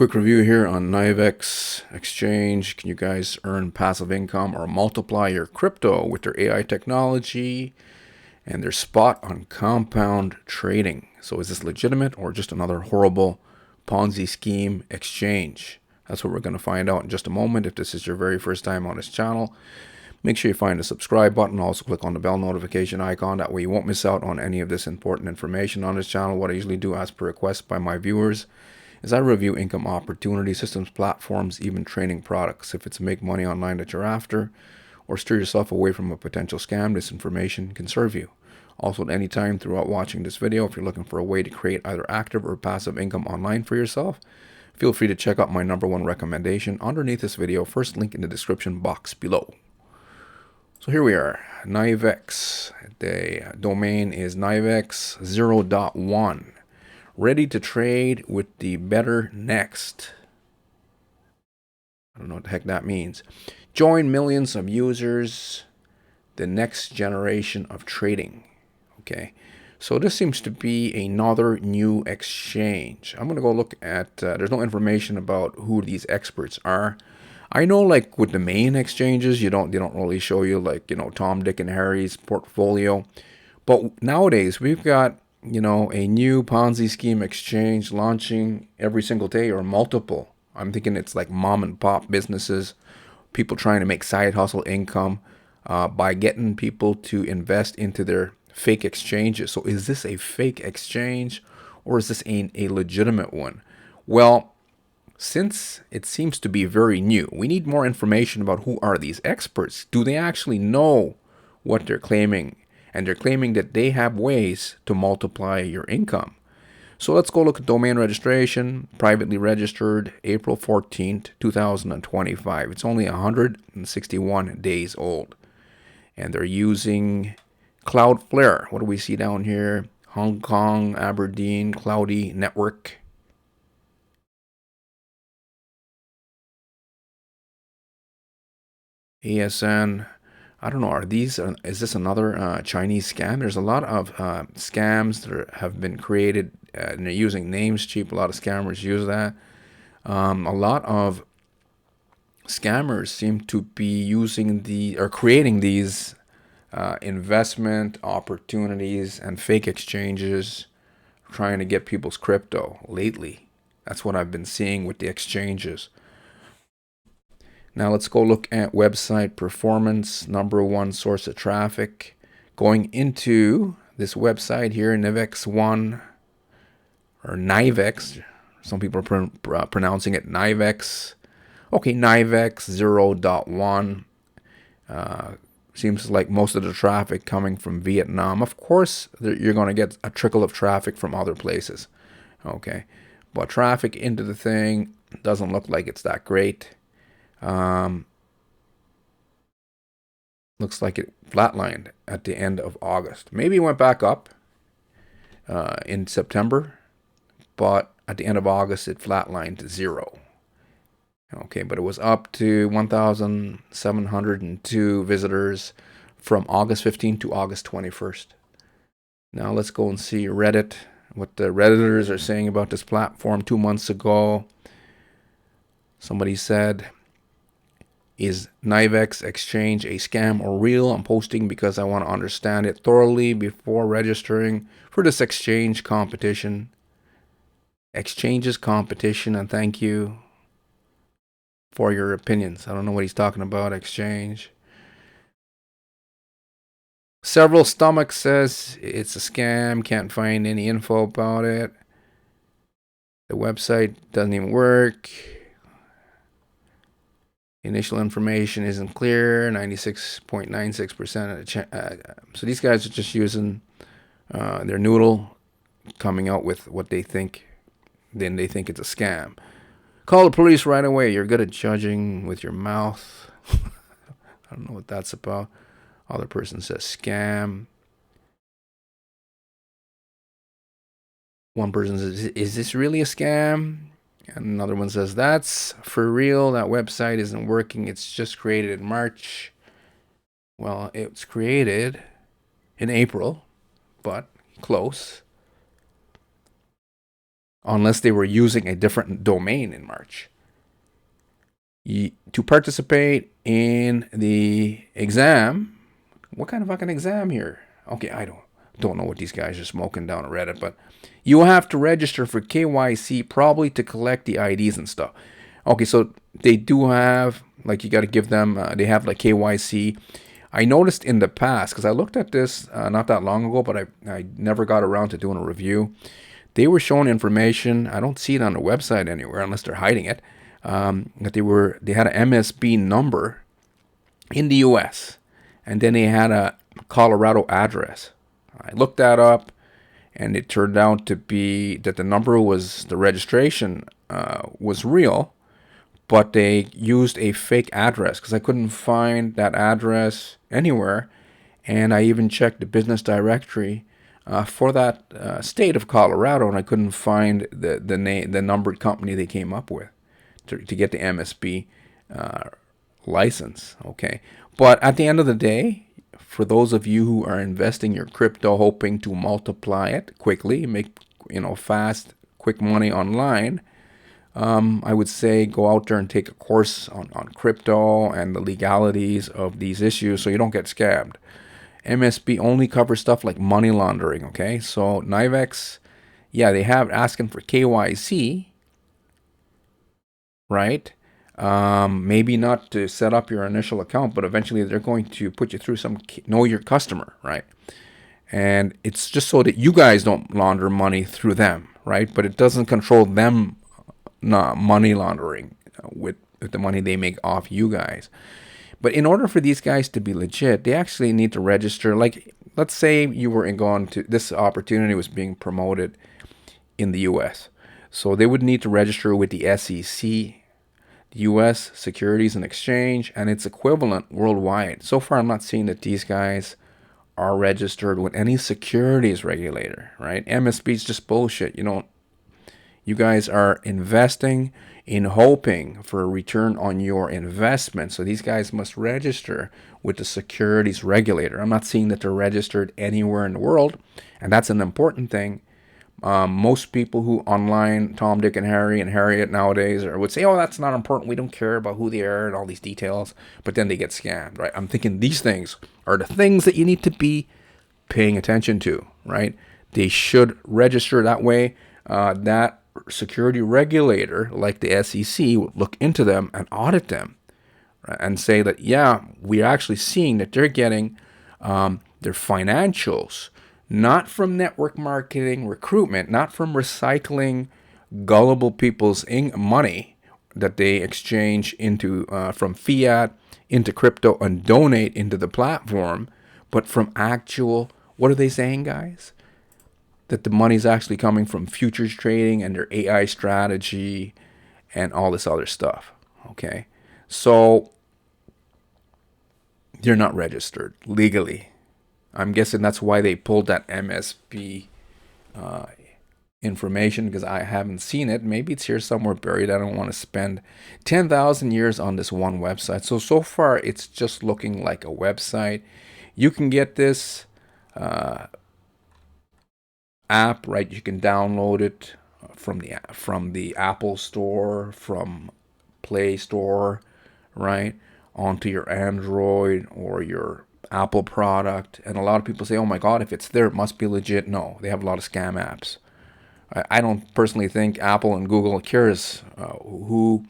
Quick review here on Nivex exchange. Can you guys earn passive income or multiply your crypto with their AI technology and their spot on compound trading? So is this legitimate or just another horrible Ponzi scheme exchange? That's what we're going to find out in just a moment. If this is your very first time on this channel, make sure you find the subscribe button. Also click on the bell notification icon. That way you won't miss out on any of this important information on this channel. What I usually do, as per request by my viewers, is I review income opportunity systems, platforms, even training products. If it's make money online that you're after, or steer yourself away from a potential scam, this information can serve you. Also, at any time throughout watching this video, if you're looking for a way to create either active or passive income online for yourself, feel free to check out my #1 recommendation underneath this video. First link in the description box below. So here we are, Nivex. The domain is nivex0.one. Ready to trade with the better next. I don't know what the heck that means. Join millions of users, the next generation of trading. Okay, so this seems to be another new exchange. I'm gonna go look at, there's no information about who these experts are. I know, like with the main exchanges, they don't really show you, like, Tom, Dick, and Harry's portfolio. But nowadays we've got, a new Ponzi scheme exchange launching every single day, or multiple. I'm thinking it's like mom and pop businesses, people trying to make side hustle income by getting people to invest into their fake exchanges. So is this a fake exchange, or is this a legitimate one? Well, since it seems to be very new, we need more information about who are these experts. Do they actually know what they're claiming? And they're claiming that they have ways to multiply your income. So let's go look at domain registration, privately registered April 14th, 2025. It's only 161 days old. And they're using Cloudflare. What do we see down here? Hong Kong, Aberdeen, Cloudy Network. ASN. I don't know, is this another Chinese scam? There's a lot of scams that have been created, and they're using names cheap. A lot of scammers use that. A lot of scammers seem to be creating these investment opportunities and fake exchanges, trying to get people's crypto lately. That's what I've been seeing with the exchanges. Now let's go look at website performance, #1 source of traffic. Going into this website here, Nivex1, or Nivex. Some people are pronouncing it Nivex. Okay, Nivex0.one. Seems like most of the traffic coming from Vietnam. Of course, you're going to get a trickle of traffic from other places. Okay, but traffic into the thing doesn't look like it's that great. Looks like it flatlined at the end of August. Maybe it went back up in September, but at the end of August it flatlined to 0. Okay, but it was up to 1,702 visitors from August 15th to August 21st. Now let's go and see Reddit, what the Redditors are saying about this platform. 2 months ago, somebody said, "Is Nivex exchange a scam or real? I'm posting because I want to understand it thoroughly before registering for this exchanges competition, and thank you for your opinions." I don't know what he's talking about, exchange. Several Stomach says it's a scam, can't find any info about it. The website doesn't even work. Initial information isn't clear, 96.96%. So these guys are just using their noodle, coming out with what they think. Then they think it's a scam. Call the police right away. You're good at judging with your mouth. I don't know what that's about. Other person says scam. One person says, "Is this really a scam?" And another one says, "That's for real. That website isn't working. It's just created in March." Well, it's created in April, but close. unless they were using a different domain in March. To participate in the exam, what kind of fucking exam here? Okay, I don't know what these guys are smoking down on Reddit, but you have to register for KYC, probably to collect the IDs and stuff. Okay, so they do have, like, you got to give them, they have like KYC. I noticed in the past, because I looked at this not that long ago, but I never got around to doing a review. They were showing information. I don't see it on the website anywhere unless they're hiding it. That they had an MSB number in the U.S. and then they had a Colorado address. I looked that up, and it turned out to be that the number was the registration was real, but they used a fake address because I couldn't find that address anywhere, and I even checked the business directory for that state of Colorado, and I couldn't find the numbered company they came up with to get the MSB license. Okay, but at the end of the day, for those of you who are investing your crypto hoping to multiply it quickly, make fast, quick money online, I would say go out there and take a course on crypto and the legalities of these issues so you don't get scammed. MSB only covers stuff like money laundering, okay? So Nivex, yeah, they have asking for KYC, right? Maybe not to set up your initial account, but eventually they're going to put you through some know your customer, right? And it's just so that you guys don't launder money through them, right? But it doesn't control them money laundering with the money they make off you guys. But in order for these guys to be legit, they actually need to register. Like, let's say you were going to, this opportunity was being promoted in the U.S. So they would need to register with the SEC, the U.S. Securities and Exchange, and its equivalent worldwide. So far, I'm not seeing that these guys are registered with any securities regulator, right? MSB is just bullshit. You guys are investing in hoping for a return on your investment. So these guys must register with the securities regulator. I'm not seeing that they're registered anywhere in the world, and that's an important thing. Most people who online, Tom, Dick, and Harry and Harriet nowadays would say, oh, that's not important. We don't care about who they are and all these details. But then they get scammed, right? I'm thinking these things are the things that you need to be paying attention to, right? They should register that way. That security regulator like the SEC would look into them and audit them, right? And say that, yeah, we're actually seeing that they're getting their financials not from network marketing recruitment, not from recycling gullible people's money that they exchange into from fiat into crypto and donate into the platform, but from actual, what are they saying, guys? That the money's actually coming from futures trading and their AI strategy and all this other stuff. Okay, so they're not registered legally. I'm guessing that's why they pulled that MSB information, because I haven't seen it. Maybe it's here somewhere buried. I don't want to spend 10,000 years on this one website. So far, it's just looking like a website. You can get this app, right? You can download it from the Apple Store, from Play Store, right, onto your Android or your Apple product. And a lot of people say, oh my God, if it's there, it must be legit. No, they have a lot of scam apps. I don't personally think Apple and Google cares who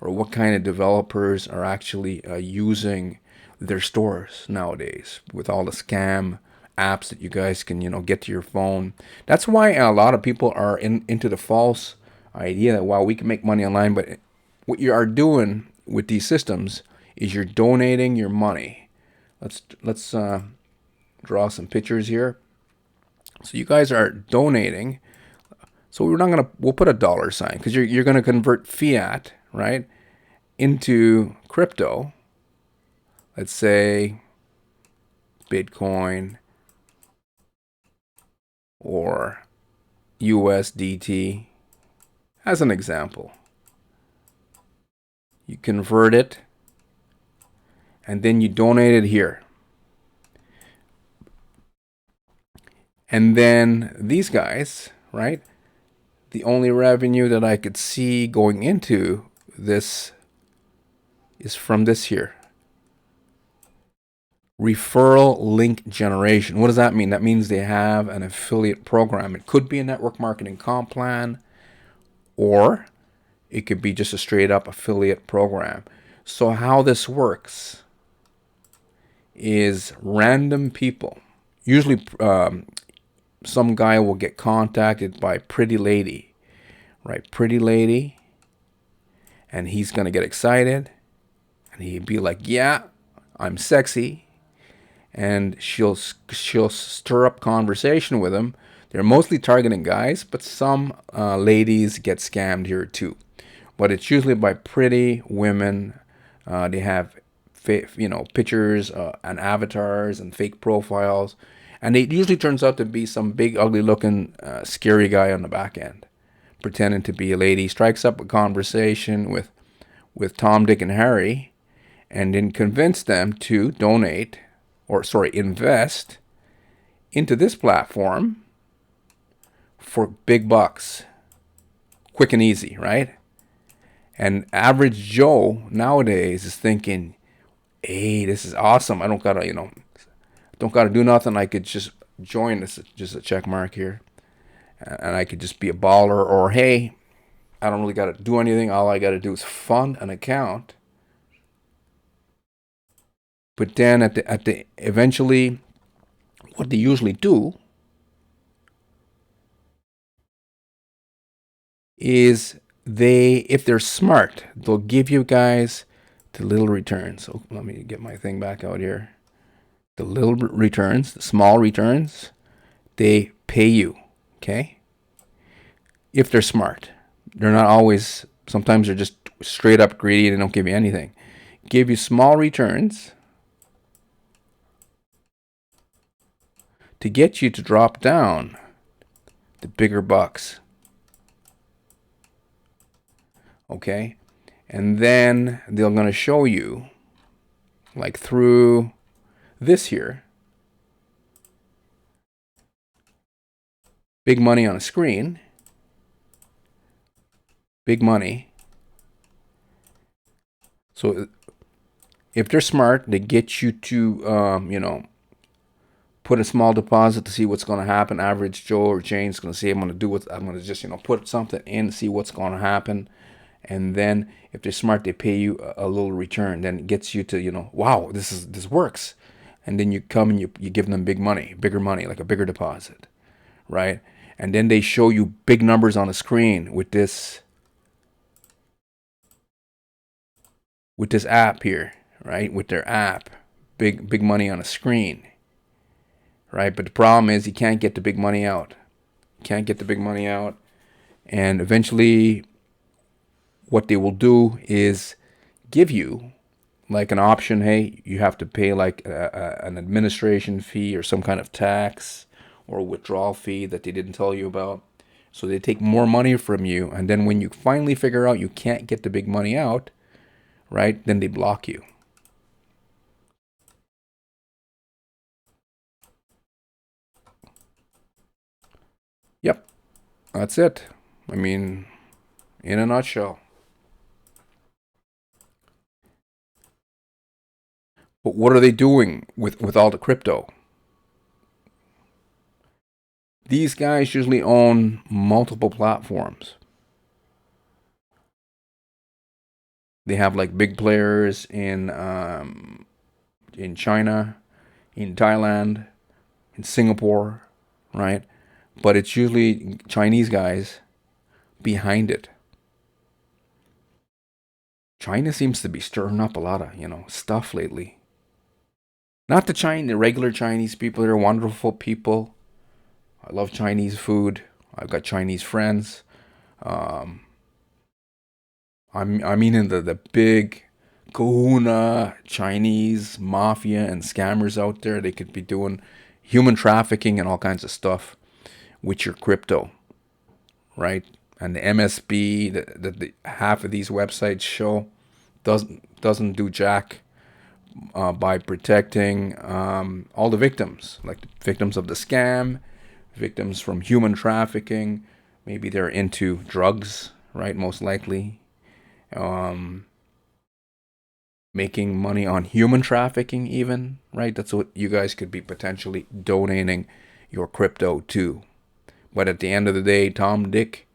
or what kind of developers are actually using their stores nowadays with all the scam apps that you guys can get to your phone. That's why a lot of people are into the false idea that, wow, we can make money online. But what you are doing with these systems is you're donating your money. Let's draw some pictures here. So you guys are donating. So we'll put a dollar sign, because you're gonna convert fiat, right, into crypto. Let's say Bitcoin or USDT as an example. You convert it and then you donate it here. And then these guys, right, the only revenue that I could see going into this is from this here. Referral link generation. What does that mean? That means they have an affiliate program. It could be a network marketing comp plan, or it could be just a straight up affiliate program. So how this works is random people, usually some guy will get contacted by Pretty Lady, right? Pretty Lady, and he's going to get excited, and he'd be like, yeah, I'm sexy, and she'll stir up conversation with him. They're mostly targeting guys, but some ladies get scammed here too. But it's usually by pretty women. They have pictures and avatars and fake profiles, and it usually turns out to be some big ugly looking scary guy on the back end pretending to be a lady. Strikes up a conversation with Tom, Dick, and Harry, and then convince them to invest into this platform for big bucks, quick and easy, right? And average Joe nowadays is thinking, hey, this is awesome. I don't gotta do nothing. I could just join this, just a check mark here, and I could just be a baller. Or hey, I don't really gotta do anything. All I gotta do is fund an account. But then at the eventually, what they usually do is if they're smart, they'll give you guys the little returns. So let me get my thing back out here. The little returns, the small returns, they pay you, okay? If they're smart. They're not always, sometimes they're just straight up greedy and they don't give you anything. Give you small returns to get you to drop down the bigger bucks. Okay? And then they're going to show you, like through this here, big money on a screen, big money. So if they're smart, they get you to, put a small deposit to see what's going to happen. Average Joe or Jane's going to say, I'm going to just, put something in, see what's going to happen. And then if they're smart, they pay you a little return. Then it gets you to, wow, this works. And then you come and you give them bigger money, like a bigger deposit, right? And then they show you big numbers on the screen with this app here, right? With their app, big money on a screen, right? But the problem is you can't get the big money out. And eventually what they will do is give you like an option. Hey, you have to pay like an administration fee or some kind of tax or a withdrawal fee that they didn't tell you about. So they take more money from you, and then when you finally figure out you can't get the big money out, right, then they block you. Yep, that's it. I mean, in a nutshell. But what are they doing with all the crypto? These guys usually own multiple platforms. They have like big players in China, in Thailand, in Singapore, right? But it's usually Chinese guys behind it. China seems to be stirring up a lot of, stuff lately. Not the regular Chinese people. They're wonderful people. I love Chinese food. I've got Chinese friends. I mean, in the big kahuna Chinese mafia and scammers out there, they could be doing human trafficking and all kinds of stuff with your crypto, right? And the MSB that the half of these websites show doesn't do jack by protecting all the victims, like the victims of the scam, victims from human trafficking, Maybe they're into drugs, right? Most likely. Um, Making money on human trafficking, even, right? That's what you guys could be potentially donating your crypto to. But at the end of the day, Tom, Dick,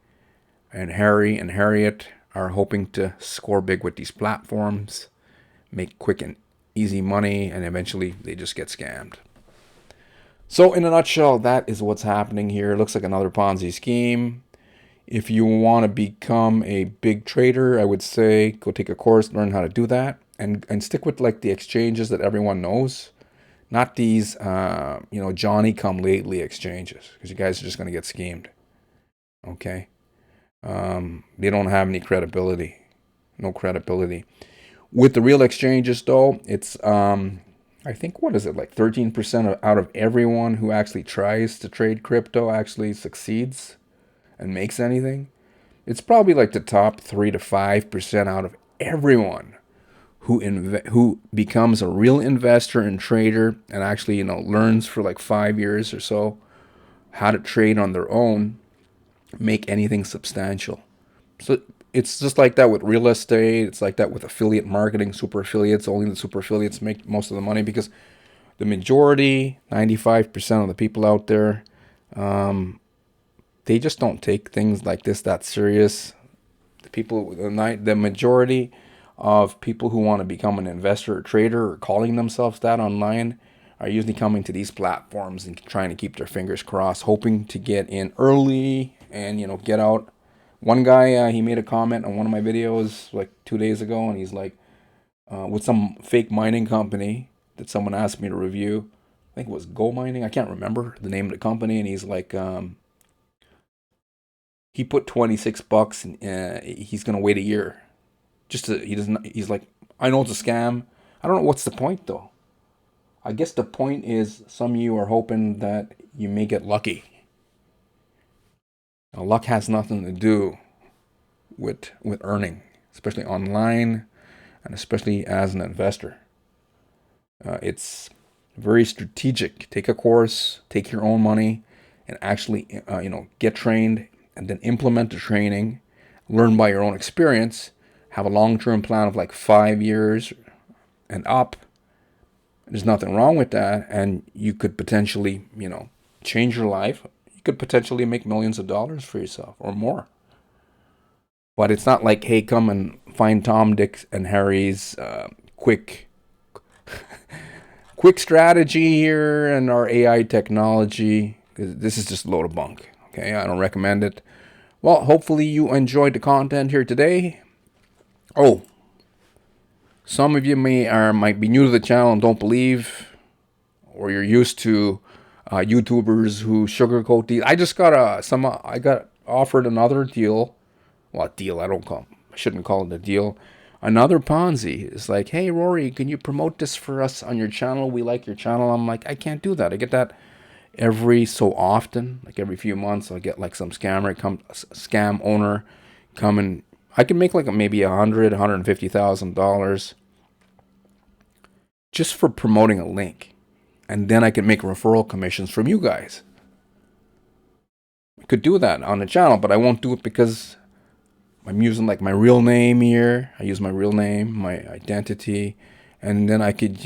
and Harry and Harriet are hoping to score big with these platforms, make quick and easy money, and eventually they just get scammed. So in a nutshell, that is what's happening here. It looks like another Ponzi scheme. If you want to become a big trader, I would say go take a course, learn how to do that, and stick with like the exchanges that everyone knows, not these Johnny come lately exchanges, because you guys are just going to get schemed. Okay. They don't have any credibility, no credibility. With the real exchanges, though, it's I think, what is it, like 13% out of everyone who actually tries to trade crypto actually succeeds and makes anything. It's probably like the top 3 to 5% out of everyone who becomes a real investor and trader and actually learns for like 5 years or so how to trade on their own, make anything substantial. So it's just like that with real estate. It's like that with affiliate marketing, super affiliates. Only the super affiliates make most of the money, because the majority, 95% of the people out there, they just don't take things like this that serious. The majority of people who want to become an investor or trader or calling themselves that online are usually coming to these platforms and trying to keep their fingers crossed, hoping to get in early and get out. One guy, he made a comment on one of my videos like 2 days ago, and he's like, with some fake mining company that someone asked me to review. I think it was Go Mining. I can't remember the name of the company, and he's like, he put $26 and he's gonna wait a year. He doesn't. He's like, I know it's a scam. I don't know what's the point though. I guess the point is some of you are hoping that you may get lucky. Now, luck has nothing to do with earning, especially online, and especially as an investor. It's very strategic. Take a course, take your own money, and actually, get trained, and then implement the training. Learn by your own experience. Have a long-term plan of like 5 years and up. There's nothing wrong with that, and you could potentially, change your life. You could potentially make millions of dollars for yourself or more. But it's not like, hey, come and find Tom, Dick, and Harry's quick strategy here and our AI technology. This is just a load of bunk. Okay, I don't recommend it. Well, hopefully you enjoyed the content here today. Oh, some of you might be new to the channel and don't believe, or you're used to YouTubers who sugarcoat these. I got offered another deal. Well, deal. I shouldn't call it a deal. Another Ponzi. It's like, hey Rory, can you promote this for us on your channel? We like your channel. I'm like, I can't do that. I get that every so often, like every few months. I get like some scam owner come and I can make like maybe $150,000 just for promoting a link, and then I can make referral commissions from you guys. I could do that on the channel, but I won't do it because I'm using like my real name here. I use my real name, my identity, and then I could,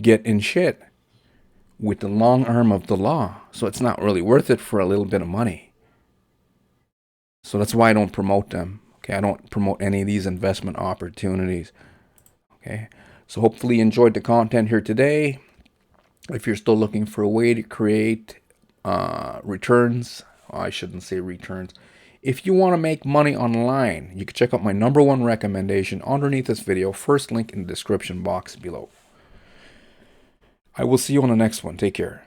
get in shit with the long arm of the law. So it's not really worth it for a little bit of money. So that's why I don't promote them. Okay, I don't promote any of these investment opportunities. Okay, so hopefully you enjoyed the content here today. If you're still looking for a way to create returns, I shouldn't say returns. If you want to make money online, you can check out my #1 recommendation underneath this video. First link in the description box below. I will see you on the next one. Take care.